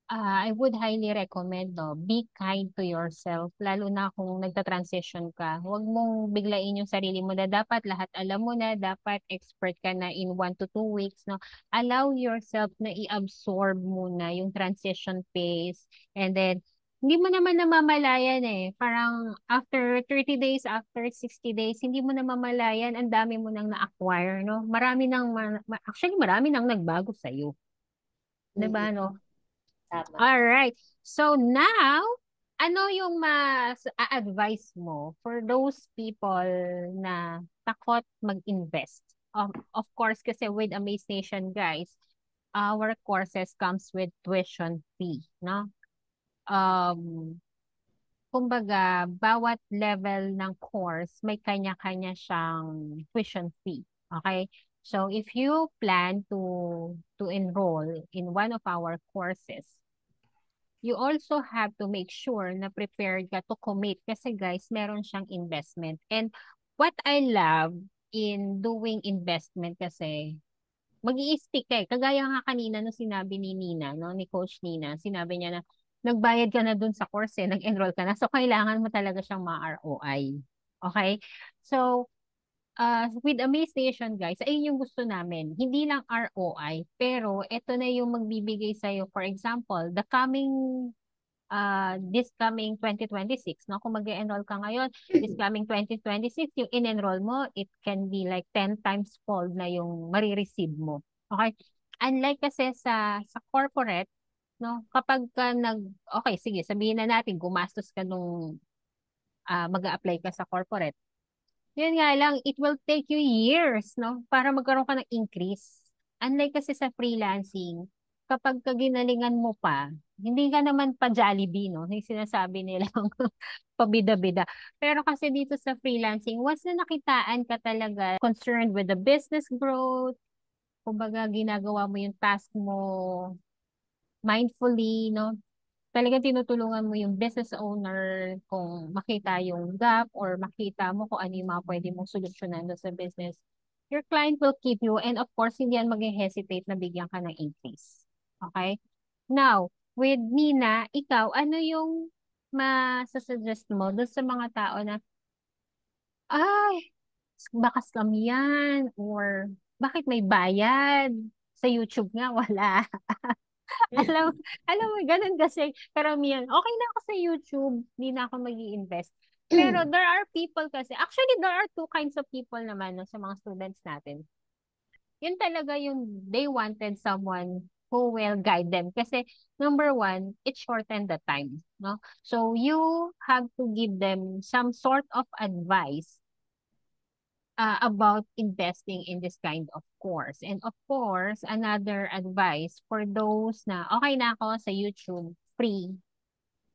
I would highly recommend, no, be kind to yourself, lalo na kung nagta-transition ka. Huwag mong biglain yung sarili mo na dapat lahat alam mo na, dapat expert ka na in 1 to 2 weeks, no. Allow yourself na i-absorb muna yung transition phase, and then hindi mo naman namamalayan eh. Parang after 30 days, after 60 days, hindi mo namamalayan, ang dami mo nang na-acquire, no? Actually, marami nang nagbago sa'yo. Mm, Diba, no? tama. All right. So now, ano yung mas a-advise mo for those people na takot mag-invest? Of course, kasi with Amaze Nation, guys, our courses comes with tuition fee, no? Um, Kumbaga, bawat level ng course, may kanya-kanya siyang tuition fee. Okay? So, if you plan to enroll in one of our courses, you also have to make sure na prepared ka to commit kasi guys, meron siyang investment. And what I love in doing investment kasi, mag-i-stick ka eh. Kagaya nga kanina no sinabi ni Nina, no, ni Coach Nina, sinabi niya na nagbayad ka na dun sa course eh, nag-enroll ka na. So, kailangan mo talaga siyang ma-ROI. Okay? So, with Amaze Station, guys, ayun yung gusto namin. Hindi lang ROI, pero ito na yung magbibigay sa'yo. For example, this coming 2026, no? Kung mag-enroll ka ngayon, this coming 2026, yung in-enroll mo, it can be like 10 times fold na yung marireceive mo. Okay? Unlike kasi sa corporate, no? Kapag ka okay, sige, sabihin na natin, gumastos ka nung mag-a-apply ka sa corporate. Yun nga lang, it will take you years, no? Para magkaroon ka ng increase. Unlike kasi sa freelancing, kapag kaginalingan mo pa, hindi ka naman pa Jollibee, no? Yung sinasabi nilang pabida-bida. Pero kasi dito sa freelancing, once na nakitaan ka talaga, concerned with the business growth, kumbaga ginagawa mo yung task mo mindfully, no? Talagang tinutulungan mo yung business owner kung makita yung gap or makita mo kung ano yung mga pwede mong solusyonan doon sa business. Your client will keep you, and of course, hindi yan mag-hesitate na bigyan ka ng increase. Okay? Now, with Nina, ikaw, ano yung masasuggest mo doon sa mga tao na, ay, baka scam yan, or bakit may bayad? Sa YouTube nga, wala. Alam, alam mo, ganun kasi karamihan. Okay na ako sa YouTube, hindi na ako mag invest. Pero there are people kasi, actually there are two kinds of people naman no, sa mga students natin. Yun talaga yung they wanted someone who will guide them. Kasi number one, it shortened the time. No? So you have to give them some sort of advice about investing in this kind of course. And of course, another advice for those na okay na ako sa YouTube, free,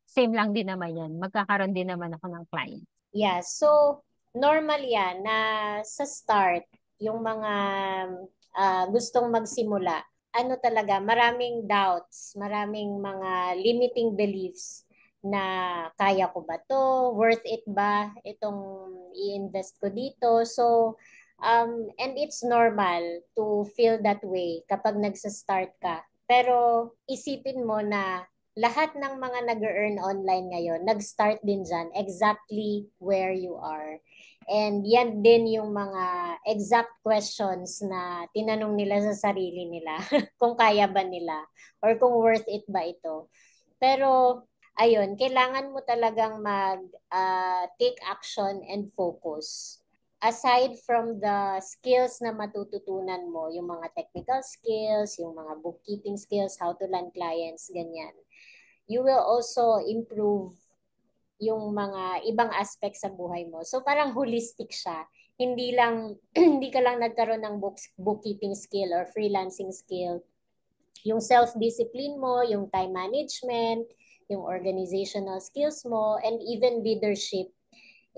same lang din naman yan. Magkakaroon din naman ako ng client. Yeah, so normal yan na sa start, yung mga gustong magsimula, ano talaga, maraming doubts, maraming mga limiting beliefs na kaya ko ba to, worth it ba itong i-invest ko dito. So, and it's normal to feel that way kapag nagsa-start ka. Pero isipin mo na lahat ng mga nag-earn online ngayon, nag-start din dyan exactly where you are. And yan din yung mga exact questions na tinanong nila sa sarili nila kung kaya ba nila or kung worth it ba ito. Pero ayun, kailangan mo talagang take action and focus. Aside from the skills na matututunan mo, yung mga technical skills, yung mga bookkeeping skills, how to land clients, ganyan, you will also improve yung mga ibang aspects sa buhay mo. So parang holistic siya. Hindi lang hindi ka lang nagkaroon ng bookkeeping skill or freelancing skill. Yung self-discipline mo, yung time management, yung organizational skills mo, and even leadership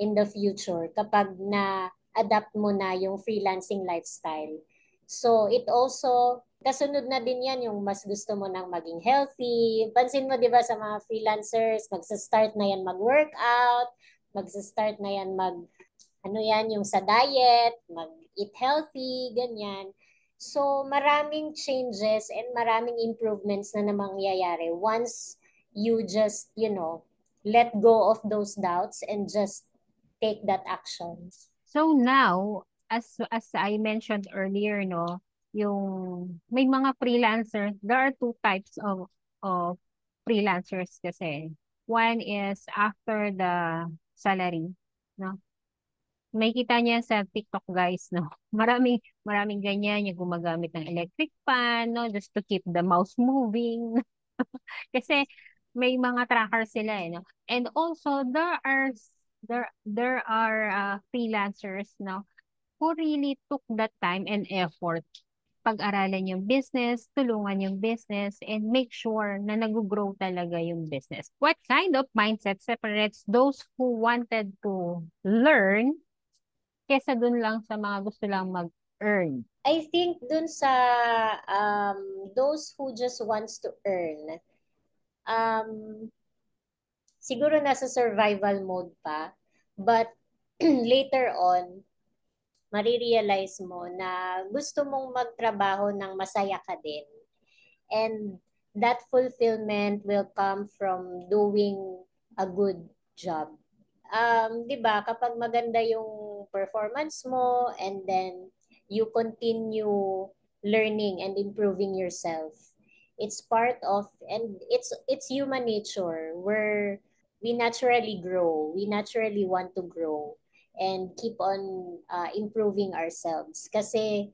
in the future kapag na-adapt mo na yung freelancing lifestyle. So it also, kasunod na din yan yung mas gusto mo nang maging healthy. Pansin mo, di ba, sa mga freelancers, magsa-start na yan mag-workout, magsa-start na yan ano yan, yung sa diet, mag-eat healthy, ganyan. So, maraming changes and maraming improvements na mangyayari once you just, let go of those doubts and just take that action. So now, as I mentioned earlier, no, yung may mga freelancers, there are two types of freelancers kasi. One is after the salary, no. May kita niya sa TikTok, guys, no. Maraming ganyan yung gumagamit ng electric fan, no, just to keep the mouse moving. Kasi may mga tracker sila, no. And also there are freelancers, no, who really took that time and effort pag-aralan yung business, tulungan yung business, and make sure na nag-grow talaga yung business. What kind of mindset separates those who wanted to learn kesa dun lang sa mga gusto lang mag-earn? I think dun sa those who just wants to earn, um, siguro nasa survival mode pa. But later on, marirealize mo na gusto mong magtrabaho ng masaya ka din. And that fulfillment will come from doing a good job. 'Di ba, kapag maganda yung performance mo and then you continue learning and improving yourself, it's part of, and it's human nature where we naturally grow, we naturally want to grow and keep on improving ourselves kasi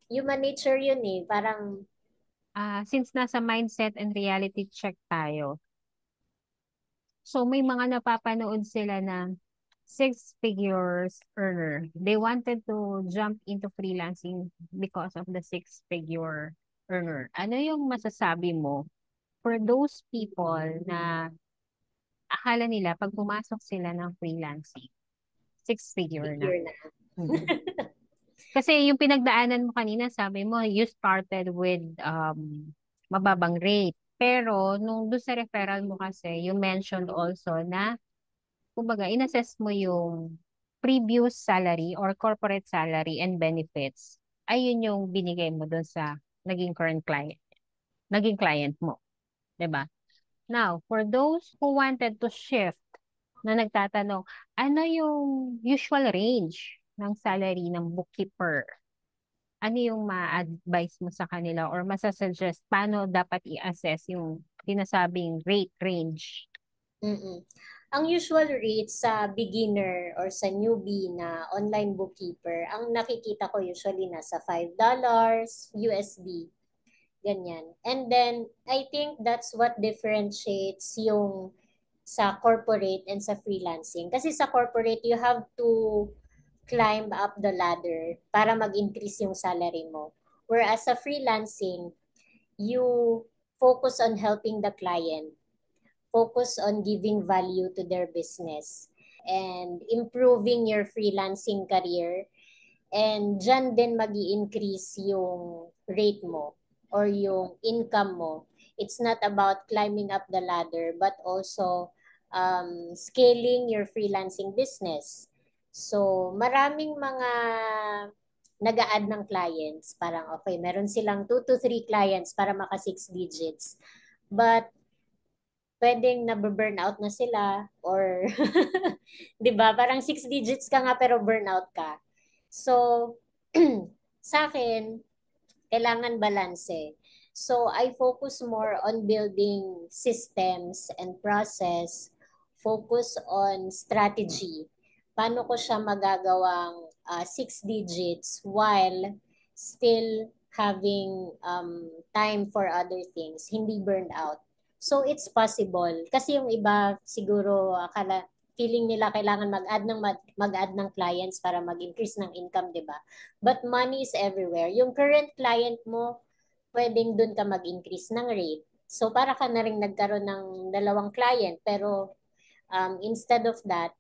human nature yun eh, parang Since nasa mindset and reality check tayo, so may mga napapanood sila na six figures earner. They wanted to jump into freelancing because of the six-figure earner. Ano yung masasabi mo for those people na akala nila pag pumasok sila ng freelancing, six-figure na? figure na. Mhm. Kasi yung pinagdaanan mo kanina, sabi mo, you started with mababang rate. Pero nung doon sa referral mo kasi, you mentioned also na kumbaga, inassess mo yung previous salary or corporate salary and benefits. Ayun yung binigay mo doon sa naging client mo, 'di ba? Now, for those who wanted to shift, na nagtatanong, ano yung usual range ng salary ng bookkeeper? Ano yung ma-advise mo sa kanila or masasuggest paano dapat i-assess yung sinasabing rate range? Mm-mm. Ang usual rate sa beginner or sa newbie na online bookkeeper, ang nakikita ko usually nasa $5 USD. Ganyan. And then, I think that's what differentiates yung sa corporate and sa freelancing. Kasi sa corporate, you have to climb up the ladder para mag-increase yung salary mo. Whereas sa freelancing, you focus on helping the client, focus on giving value to their business, and improving your freelancing career. And dyan din mag increase yung rate mo or yung income mo. It's not about climbing up the ladder, but also scaling your freelancing business. So, maraming mga nag-a-add ng clients. Parang okay, meron silang 2 to 3 clients para maka 6 digits. But pwedeng na-burnout na sila or 'di ba? Parang 6 digits ka nga pero burnout ka. So sa akin, kailangan balanse. So I focus more on building systems and process, focus on strategy. Paano ko siya magagawang 6 digits while still having time for other things, hindi burned out. So it's possible. Kasi yung iba siguro akala feeling nila kailangan mag-add ng clients para mag-increase ng income, 'di ba? But money is everywhere. Yung current client mo, pwedeng dun ka mag-increase ng rate. So para ka na rin nagkaroon ng dalawang client pero instead of that,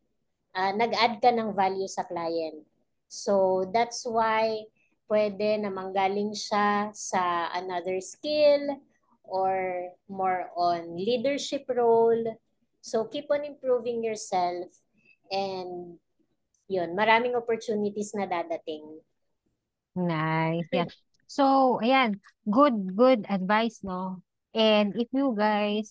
nag-add ka ng value sa client. So that's why pwede na manggaling siya sa another skill or more on leadership role. So keep on improving yourself and yun, maraming opportunities na dadating. Nice. Yeah. So, ayan, good advice, no? And if you guys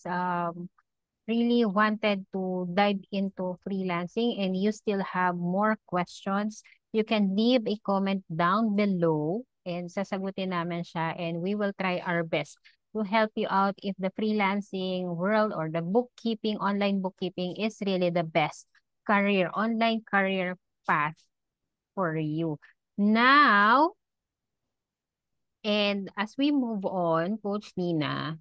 really wanted to dive into freelancing and you still have more questions, you can leave a comment down below and sasagutin namin siya and we will try our best to help you out if the freelancing world or the bookkeeping, online bookkeeping is really the best online career path for you. Now, and as we move on, Coach Nina,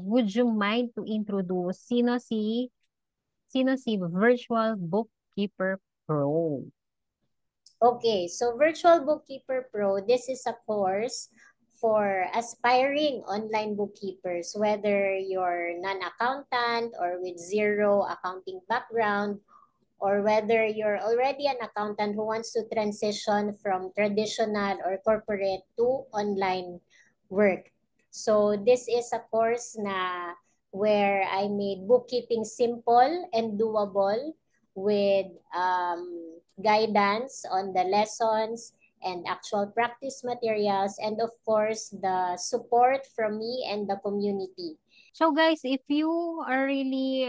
would you mind to introduce sino si Virtual Bookkeeper Pro? Okay, so Virtual Bookkeeper Pro, this is a course for aspiring online bookkeepers, whether you're non-accountant or with zero accounting background, or whether you're already an accountant who wants to transition from traditional or corporate to online work. So this is a course na where I made bookkeeping simple and doable with guidance on the lessons and actual practice materials, and of course the support from me and the community. So guys, if you are really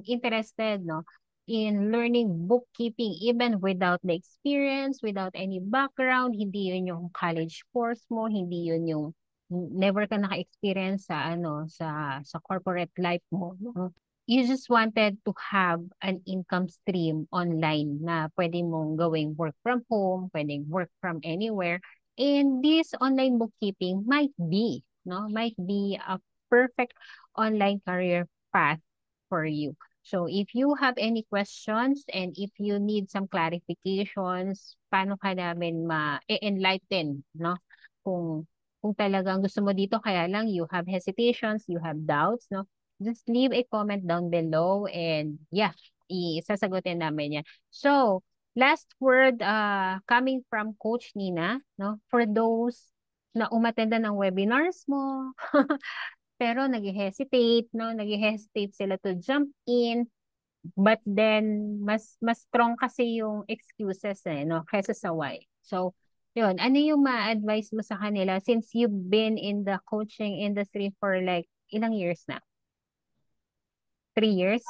interested, no, in learning bookkeeping even without the experience, without any background, hindi yun yung college course mo, hindi yun yung never ka naka-experience sa corporate life mo, no? You just wanted to have an income stream online na pwede mong gawing work from home, pwedeng work from anywhere. And this online bookkeeping might be a perfect online career path for you. So if you have any questions and if you need some clarifications, paano ka namin ma-enlighten, no? Kung kung talagang gusto mo dito, kaya lang you have hesitations, you have doubts, no? Just leave a comment down below and yeah, isasagutin namin yan. So, last word coming from Coach Nina, no? For those na umatenda ng webinars mo, pero nag-hesitate, no? Nag-hesitate sila to jump in, but then mas strong kasi yung excuses no, kaysa sa why. So, yun, ano yung ma-advise mo sa kanila since you've been in the coaching industry for like ilang years na? 3 years?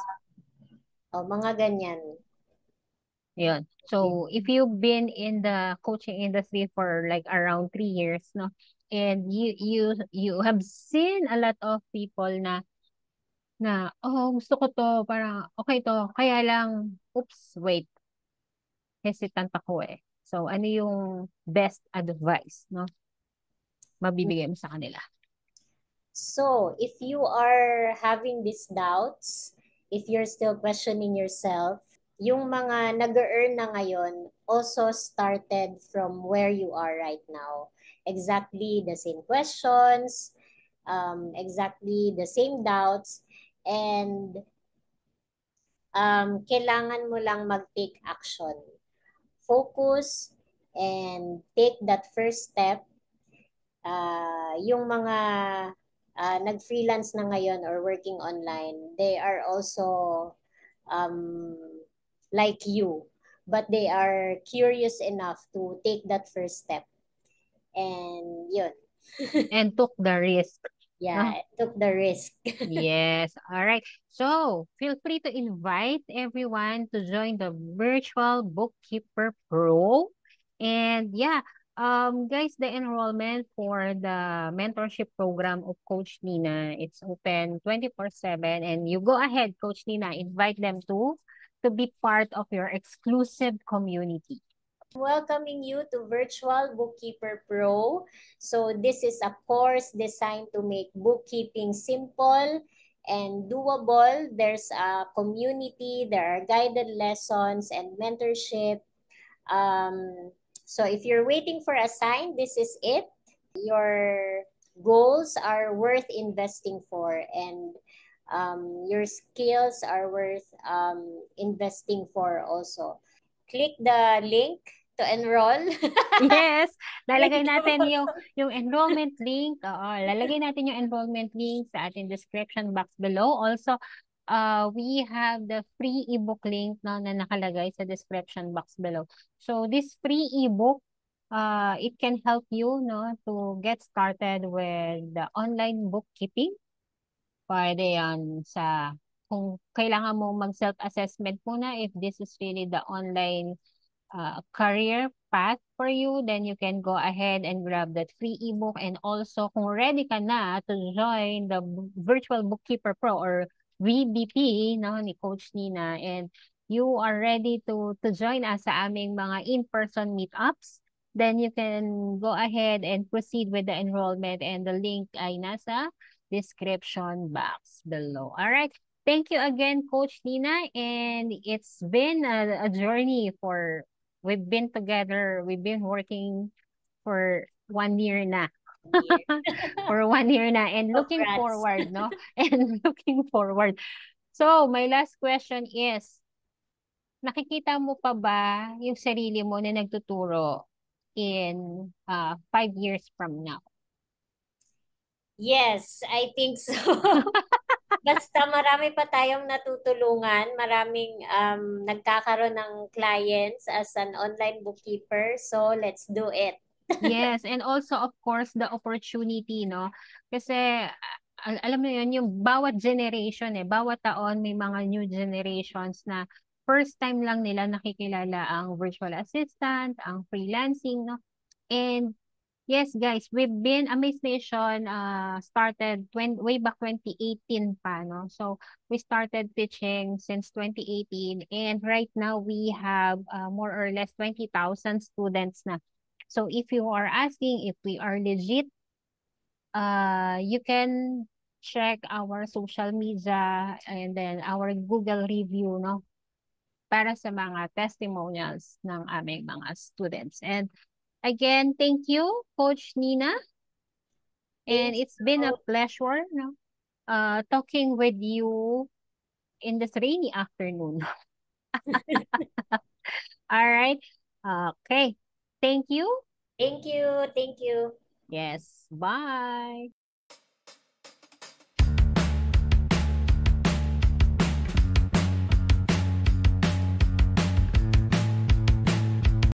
O, mga ganyan. Yun. So, if you've been in the coaching industry for like around 3 years, no, and you have seen a lot of people oh, gusto ko to, parang okay to, kaya lang, oops, wait, hesitant ako eh. So, ano yung best advice, no, mabibigay mo sa kanila? So, if you are having these doubts, if you're still questioning yourself, yung mga nag-earn na ngayon also started from where you are right now. Exactly the same questions, exactly the same doubts, and kailangan mo lang mag-take action. Focus and take that first step. Yung mga nag-freelance na ngayon or working online, they are also um, like you. but they are curious enough to take that first step. And yun. And took the risk. No? Yeah, took the risk. Yes. All right. So feel free to invite everyone to join the Virtual Bookkeeper Pro. And yeah, guys, the enrollment for the mentorship program of Coach Nina, it's open 24/7. And you go ahead, Coach Nina, invite them to be part of your exclusive community. Welcoming you to Virtual Bookkeeper Pro. So this is a course designed to make bookkeeping simple and doable. There's a community, there are guided lessons and mentorship. So if you're waiting for a sign, this is it. Your goals are worth investing for, and your skills are worth investing for also. Click the link to enroll. Yes, Click lalagay natin the yung enrollment link. Oo, lalagay natin yung enrollment link sa ating description box below. Also, we have the free ebook link na nakalagay sa description box below. So this free ebook, it can help you no to get started with the online bookkeeping. Pwede yan sa kung kailangan mo mag-self-assessment muna if this is really the online career path for you, then you can go ahead and grab that free ebook. And also, kung ready ka na to join the Virtual Bookkeeper Pro or VBP no, ni Coach Nina, and you are ready to join us sa aming mga in-person meetups, then you can go ahead and proceed with the enrollment, and the link ay nasa description box below. All right. Thank you again, Coach Nina. And it's been a journey for we've been together, we've been working for 1 year na. year. For 1 year na and looking Congrats. forward, no? And looking forward. So, my last question is, nakikita mo pa ba yung sarili mo na nagtuturo in 5 years from now? Yes, I think so. Basta marami pa tayong natutulungan, maraming nagkakaroon ng clients as an online bookkeeper. So, let's do it. Yes, and also of course the opportunity, no? Kasi alam mo yun, yung bawat generation bawat taon may mga new generations na first time lang nila nakikilala ang virtual assistant, ang freelancing, no? And yes, guys, we've been Amaze Nation started way back 2018 pa, no? So, we started teaching since 2018 and right now we have more or less 20,000 students na. So, if you are asking if we are legit, you can check our social media and then our Google review, no? Para sa mga testimonials ng aming mga students. And again, thank you, Coach Nina. And Thank it's been a you. pleasure, no? Talking with you in this rainy afternoon. All right. Okay. Thank you. Thank you. Thank you. Yes. Bye.